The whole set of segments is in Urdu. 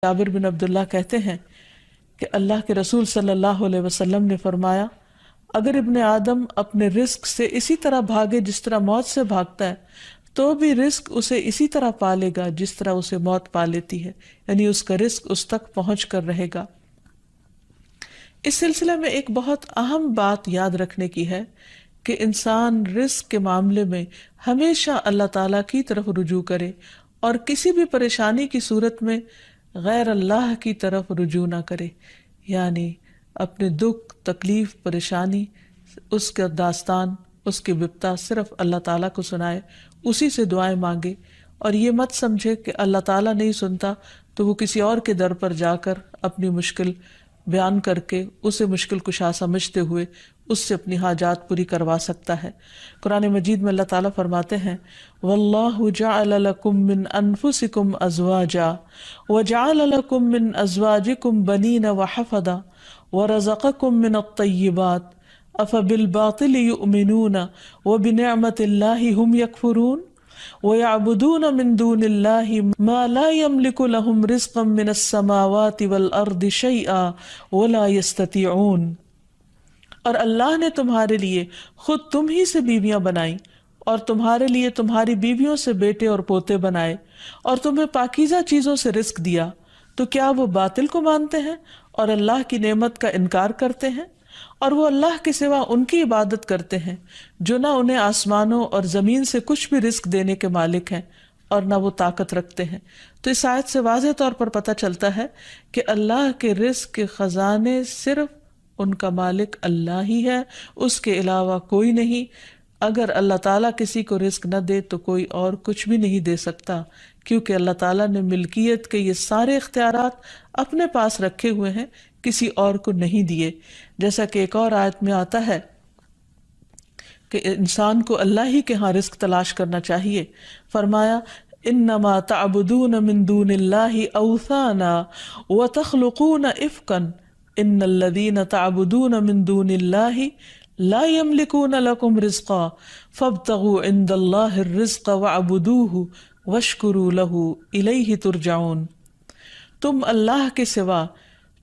جابر بن عبداللہ کہتے ہیں کہ اللہ کے رسول صلی اللہ علیہ وسلم نے فرمایا، اگر ابن آدم اپنے رزق سے اسی طرح بھاگے جس طرح موت سے بھاگتا ہے تو بھی رزق اسے اسی طرح پالے گا جس طرح اسے موت پا لیتی ہے، یعنی اس کا رزق اس تک پہنچ کر رہے گا۔ اس سلسلے میں ایک بہت اہم بات یاد رکھنے کی ہے کہ انسان رزق کے معاملے میں ہمیشہ اللہ تعالیٰ کی طرف رجوع کرے اور کسی بھی پریشانی کی صورت میں غیر اللہ کی طرف رجوع نہ کرے، یعنی اپنے دکھ، تکلیف، پریشانی، اس کا داستان، اس کی بپتا صرف اللہ تعالیٰ کو سنائے، اسی سے دعائیں مانگے، اور یہ مت سمجھے کہ اللہ تعالیٰ نہیں سنتا تو وہ کسی اور کے در پر جا کر اپنی مشکل بیان کر کے اسے مشکل کشا سمجھتے ہوئے اس سے اپنی حاجات پوری کروا سکتا ہے۔ قرآن مجید میں اللہ تعالیٰ فرماتے ہیں وَاللَّهُ جَعَلَ لَكُم مِّنْ أَنفُسِكُمْ أَزْوَاجًا وَجَعَلَ لَكُم مِّنْ أَزْوَاجِكُمْ بَنِينَ وَحَفَدًا وَرَزَقَكُم مِّنَ الطَّيِّبَاتِ أَفَبِالْبَاطِلِ يُؤْمِنُونَ وَبِنِعْمَةِ اللَّهِ هُمْ يَكْفُرُونَ وَيَعْبُدُونَ مِن دُونِ اللَّهِ مَا لَا يَمْلِكُ لَهُمْ رِزْقًا مِّنَ السَّمَاوَاتِ وَالْأَرْضِ شَيْئًا وَلَا يَسْتَطِيعُونَ۔ اور اللہ نے تمہارے لیے خود تم ہی سے بیویاں بنائیں اور تمہارے لیے تمہاری بیویوں سے بیٹے اور پوتے بنائے اور تمہیں پاکیزہ چیزوں سے رزق دیا، تو کیا وہ باطل کو مانتے ہیں اور اللہ کی نعمت کا انکار کرتے ہیں؟ اور وہ اللہ کے سوا ان کی عبادت کرتے ہیں جو نہ انہیں آسمانوں اور زمین سے کچھ بھی رزق دینے کے مالک ہیں اور نہ وہ طاقت رکھتے ہیں۔ تو اس آیت سے واضح طور پر پتہ چلتا ہے کہ اللہ کے رزق کے خزانے صرف ان کا مالک اللہ ہی ہے، اس کے علاوہ کوئی نہیں۔ اگر اللہ تعالیٰ کسی کو رزق نہ دے تو کوئی اور کچھ بھی نہیں دے سکتا، کیونکہ اللہ تعالیٰ نے ملکیت کے یہ سارے اختیارات اپنے پاس رکھے ہوئے ہیں، کسی اور کو نہیں دیے۔ جیسا کہ ایک اور آیت میں آتا ہے کہ انسان کو اللہ ہی کے ہاں رزق تلاش کرنا چاہیے۔ فرمایا انما تعبدون من دون اللہ اوثانا وتخلقون افکا ان الذین تعبدون من دون اللہ لا يملكون لكم رزقا فابتغوا عند اللہ الرزق واعبدوہ واشکروا لہ الیہ ترجعون۔ تم اللہ کے سوا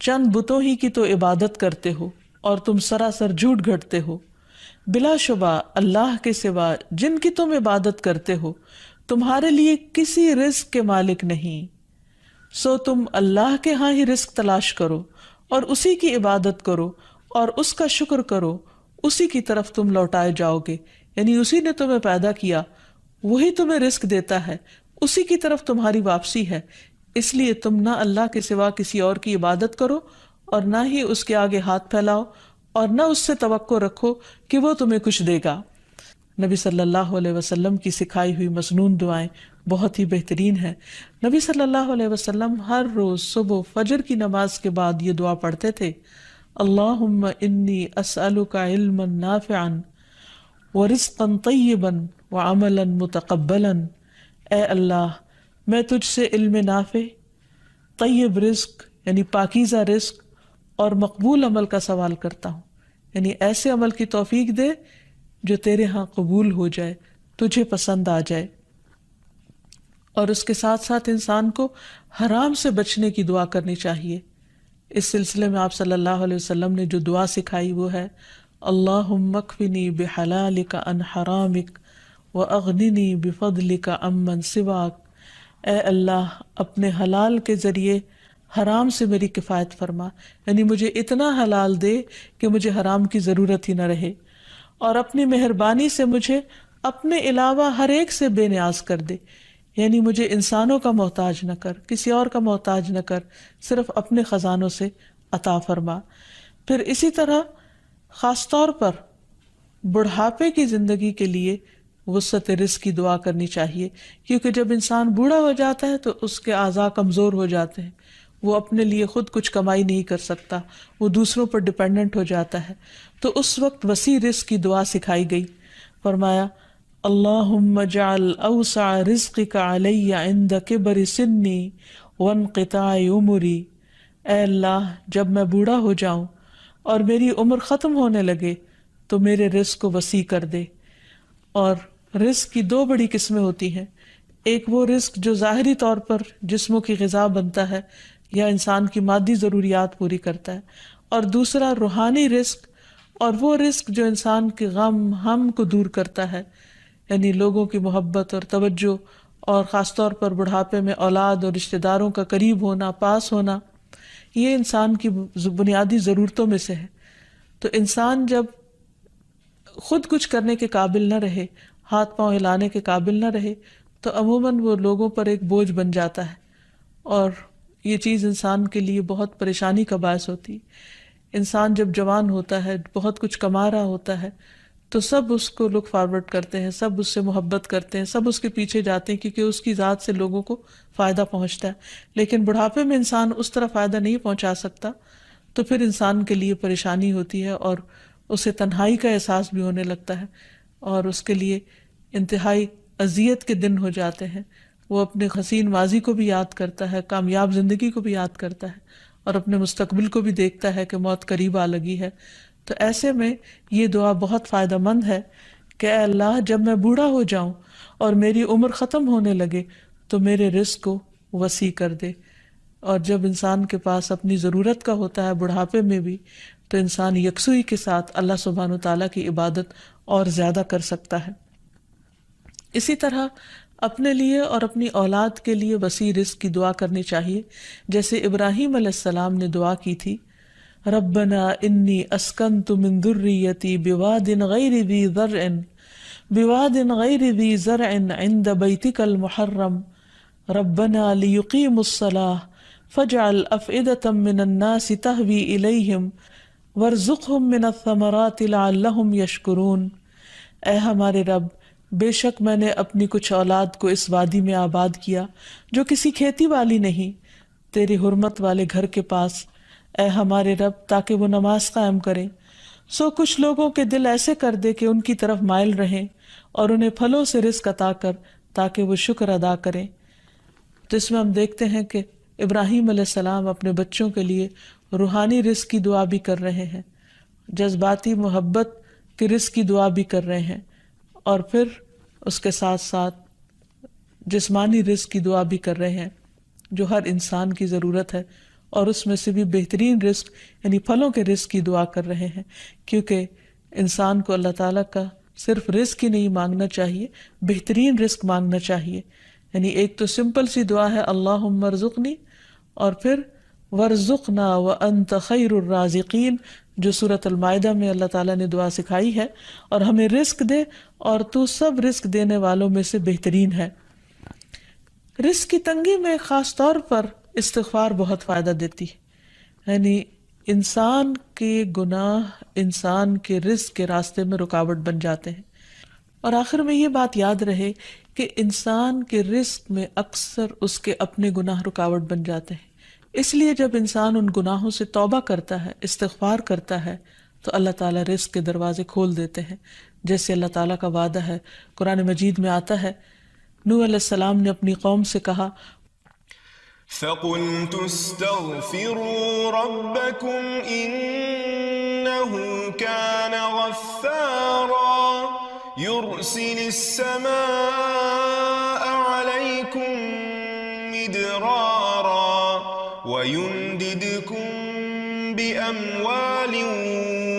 چند بتوں ہی کی تو عبادت کرتے ہو اور تم سراسر جھوٹ گھڑتے ہو، بلا شبہ اللہ کے سوا جن کی تم عبادت کرتے ہو تمہارے لیے کسی رزق کے مالک نہیں، سو تم اللہ کے ہاں ہی رزق تلاش کرو اور اسی کی عبادت کرو اور اس کا شکر کرو، اسی کی طرف تم لوٹائے جاؤ گے، یعنی اسی نے تمہیں پیدا کیا، وہی تمہیں رزق دیتا ہے، اسی کی طرف تمہاری واپسی ہے۔ اس لیے تم نہ اللہ کے سوا کسی اور کی عبادت کرو اور نہ ہی اس کے آگے ہاتھ پھیلاؤ اور نہ اس سے توقع رکھو کہ وہ تمہیں کچھ دے گا۔ نبی صلی اللہ علیہ وسلم کی سکھائی ہوئی مسنون دعائیں بہت ہی بہترین ہیں۔ نبی صلی اللہ علیہ وسلم ہر روز صبح فجر کی نماز کے بعد یہ دعا پڑھتے تھے، اللہم انی اسألک علما نافعا ورزقا طیبا وعملا متقبلا۔ اے اللہ، میں تجھ سے علم نافع، طیب رزق یعنی پاکیزہ رزق اور مقبول عمل کا سوال کرتا ہوں، یعنی ایسے عمل کی توفیق دے جو تیرے ہاں قبول ہو جائے، تجھے پسند آ جائے۔ اور اس کے ساتھ ساتھ انسان کو حرام سے بچنے کی دعا کرنی چاہیے۔ اس سلسلے میں آپ صلی اللہ علیہ وسلم نے جو دعا سکھائی وہ ہے اللہم اکفنی بحلالک عن حرامک واغننی بفضلک عمن سواک۔ اے اللہ، اپنے حلال کے ذریعے حرام سے میری کفایت فرما، یعنی مجھے اتنا حلال دے کہ مجھے حرام کی ضرورت ہی نہ رہے، اور اپنی مہربانی سے مجھے اپنے علاوہ ہر ایک سے بے نیاز کر دے، یعنی مجھے انسانوں کا محتاج نہ کر، کسی اور کا محتاج نہ کر، صرف اپنے خزانوں سے عطا فرما۔ پھر اسی طرح خاص طور پر بڑھاپے کی زندگی کے لیے وسعت رزق کی دعا کرنی چاہیے، کیونکہ جب انسان بوڑھا ہو جاتا ہے تو اس کے اعضاء کمزور ہو جاتے ہیں، وہ اپنے لیے خود کچھ کمائی نہیں کر سکتا، وہ دوسروں پر ڈپینڈنٹ ہو جاتا ہے، تو اس وقت وسیع رزق کی دعا سکھائی گئی۔ فرمایا اللہم اجعل اوسع رزقک علی عند کبر سنی وانقطاع عمری۔ اے اللہ، جب میں بوڑھا ہو جاؤں اور میری عمر ختم ہونے لگے تو میرے رزق کو وسیع کر دے۔ اور رزق کی دو بڑی قسمیں ہوتی ہیں، ایک وہ رزق جو ظاہری طور پر جسموں کی غذا بنتا ہے، یا انسان کی مادی ضروریات پوری کرتا ہے، اور دوسرا روحانی رزق، اور وہ رزق جو انسان کے غم ہم کو دور کرتا ہے، یعنی لوگوں کی محبت اور توجہ، اور خاص طور پر بڑھاپے میں اولاد اور رشتہ داروں کا قریب ہونا، پاس ہونا، یہ انسان کی بنیادی ضرورتوں میں سے ہے۔ تو انسان جب خود کچھ کرنے کے قابل نہ رہے، ہاتھ پاؤں ہلانے کے قابل نہ رہے، تو عموماً وہ لوگوں پر ایک بوجھ بن جاتا ہے، اور یہ چیز انسان کے لیے بہت پریشانی کا باعث ہوتی ہے۔ انسان جب جوان ہوتا ہے، بہت کچھ کما رہا ہوتا ہے، تو سب اس کو لک فارورڈ کرتے ہیں، سب اس سے محبت کرتے ہیں، سب اس کے پیچھے جاتے ہیں، کیونکہ اس کی ذات سے لوگوں کو فائدہ پہنچتا ہے۔ لیکن بڑھاپے میں انسان اس طرح فائدہ نہیں پہنچا سکتا، تو پھر انسان کے لیے پریشانی ہوتی ہے، اور اسے تنہائی کا احساس بھی ہونے لگتا ہے، اور اس کے لیے انتہائی اذیت کے دن ہو جاتے ہیں۔ وہ اپنے حسین ماضی کو بھی یاد کرتا ہے، کامیاب زندگی کو بھی یاد کرتا ہے، اور اپنے مستقبل کو بھی دیکھتا ہے کہ موت قریب آ لگی ہے۔ تو ایسے میں یہ دعا بہت فائدہ مند ہے کہ اے اللہ، جب میں بوڑھا ہو جاؤں اور میری عمر ختم ہونے لگے تو میرے رزق کو وسیع کر دے۔ اور جب انسان کے پاس اپنی ضرورت کا ہوتا ہے بڑھاپے میں بھی، تو انسان یکسوئی کے ساتھ اللہ سبحانہ وتعالیٰ کی عبادت اور زیادہ کر سکتا ہے۔ اسی طرح اپنے لیے اور اپنی اولاد کے لیے وسیع رزق کی دعا کرنی چاہیے، جیسے ابراہیم علیہ السلام نے دعا کی تھی، ربنا انی اسکنت من ذریتی بواد غیر ذی زرع عند بیتک المحرم ربنا لیقیموا الصلاة فاجعل افئدة من الناس تہوی الیہم وارزقہم من الثمرات لعلہم یشکرون۔ اے ہمارے رب، بے شک میں نے اپنی کچھ اولاد کو اس وادی میں آباد کیا جو کسی کھیتی والی نہیں، تیری حرمت والے گھر کے پاس، اے ہمارے رب، تاکہ وہ نماز قائم کریں۔ سو کچھ لوگوں کے دل ایسے کر دے کہ ان کی طرف مائل رہیں، اور انہیں پھلوں سے رزق عطا کر تاکہ وہ شکر ادا کریں۔ تو اس میں ہم دیکھتے ہیں کہ ابراہیم علیہ السلام اپنے بچوں کے لیے روحانی رزق کی دعا بھی کر رہے ہیں، جذباتی محبت کے رزق کی دعا بھی کر رہے ہیں، اور پھر اس کے ساتھ ساتھ جسمانی رزق کی دعا بھی کر رہے ہیں جو ہر انسان کی ضرورت ہے، اور اس میں سے بھی بہترین رزق یعنی پھلوں کے رزق کی دعا کر رہے ہیں، کیونکہ انسان کو اللہ تعالیٰ کا صرف رزق ہی نہیں مانگنا چاہیے، بہترین رزق مانگنا چاہیے۔ یعنی ایک تو سمپل سی دعا ہے اللہم ارزقنی، اور پھر ورزقنا وانت خیر الرازقین، جو سورۃ المائدہ میں اللہ تعالیٰ نے دعا سکھائی ہے، اور ہمیں رزق دے اور تو سب رزق دینے والوں میں سے بہترین ہے۔ رزق کی تنگی میں خاص طور پر استغفار بہت فائدہ دیتی ہے، یعنی انسان کے گناہ انسان کے رزق کے راستے میں رکاوٹ بن جاتے ہیں۔ اور آخر میں یہ بات یاد رہے کہ انسان کے رزق میں اکثر اس کے اپنے گناہ رکاوٹ بن جاتے ہیں، اس لیے جب انسان ان گناہوں سے توبہ کرتا ہے، استغفار کرتا ہے، تو اللہ تعالیٰ رزق کے دروازے کھول دیتے ہیں، جیسے اللہ تعالیٰ کا وعدہ ہے۔ قرآن مجید میں آتا ہے، نوح علیہ السلام نے اپنی قوم سے کہا، فَقُلْتُ اسْتَغْفِرُوا رَبَّكُمْ إِنَّهُ كَانَ غَفَّارًا يُرْسِلِ السَّمَاءَ عَلَيْكُمْ مِدْرَارًا وَيُمْدِدْكُمْ بِأَمْوَالٍ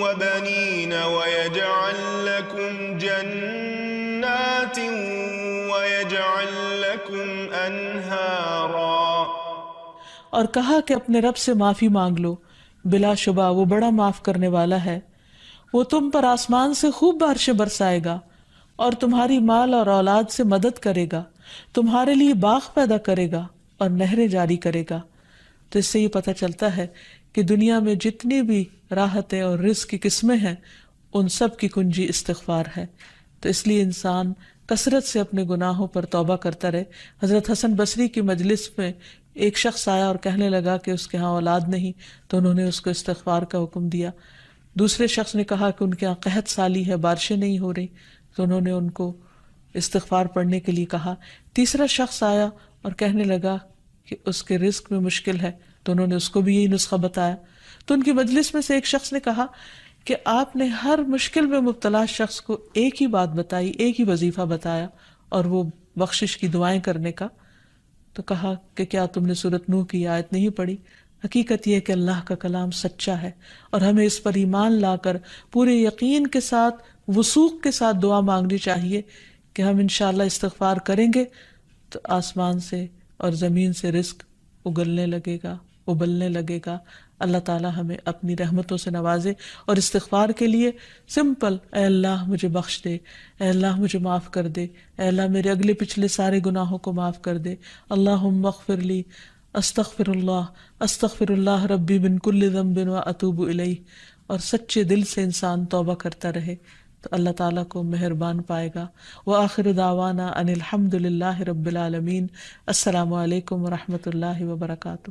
وَبَنِينَ وَيَجْعَلْ لَكُمْ جَنَّاتٍ وَيَجْعَلْ لَكُمْ أَنْهَارًا۔ اور کہا کہ اپنے رب سے معافی مانگ لو، بلا شبہ وہ بڑا معاف کرنے والا ہے، وہ تم پر آسمان سے خوب بارشیں برسائے گا، اور تمہاری مال اور اولاد سے مدد کرے گا، تمہارے لیے باغ پیدا کرے گا اور نہریں جاری کرے گا۔ تو اس سے یہ پتہ چلتا ہے کہ دنیا میں جتنی بھی راحتیں اور رزق کی قسمیں ہیں، ان سب کی کنجی استغفار ہے۔ تو اس لیے انسان کثرت سے اپنے گناہوں پر توبہ کرتا رہے۔ حضرت حسن بصری کی مجلس میں ایک شخص آیا اور کہنے لگا کہ اس کے ہاں اولاد نہیں، تو انہوں نے اس کو استغفار کا حکم دیا۔ دوسرے شخص نے کہا کہ ان کے ہاں قحط سالی ہے، بارشیں نہیں ہو رہی، تو انہوں نے ان کو استغفار پڑھنے کے لیے کہا۔ تیسرا شخص آیا اور کہنے لگا کہ اس کے رزق میں مشکل ہے، تو انہوں نے اس کو بھی یہی نسخہ بتایا۔ تو ان کی مجلس میں سے ایک شخص نے کہا کہ آپ نے ہر مشکل میں مبتلا شخص کو ایک ہی بات بتائی، ایک ہی وظیفہ بتایا، اور وہ بخشش کی دعائیں کرنے کا۔ تو کہا کہ کیا تم نے سورۃ نوح کی آیت نہیں پڑھی؟ حقیقت یہ کہ اللہ کا کلام سچا ہے، اور ہمیں اس پر ایمان لا کر پورے یقین کے ساتھ، وثوق کے ساتھ دعا مانگنی چاہیے کہ ہم انشاءاللہ استغفار کریں گے تو آسمان سے اور زمین سے رزق اگلنے لگے گا، ابلنے لگے گا۔ اللہ تعالی ہمیں اپنی رحمتوں سے نوازے۔ اور استغفار کے لیے سمپل، اے اللہ مجھے بخش دے، اے اللہ مجھے معاف کر دے، اے اللہ میرے اگلے پچھلے سارے گناہوں کو معاف کر دے، اللہم اغفر لی، استغفر اللہ ربی من کل ذنب واتوب الیہ۔ اور سچے دل سے انسان توبہ کرتا رہے تو اللہ تعالیٰ کو مہربان پائے گا۔ وآخر دعوانا ان الحمد للہ رب العالمین۔ السلام علیکم ورحمۃ اللہ وبرکاتہ۔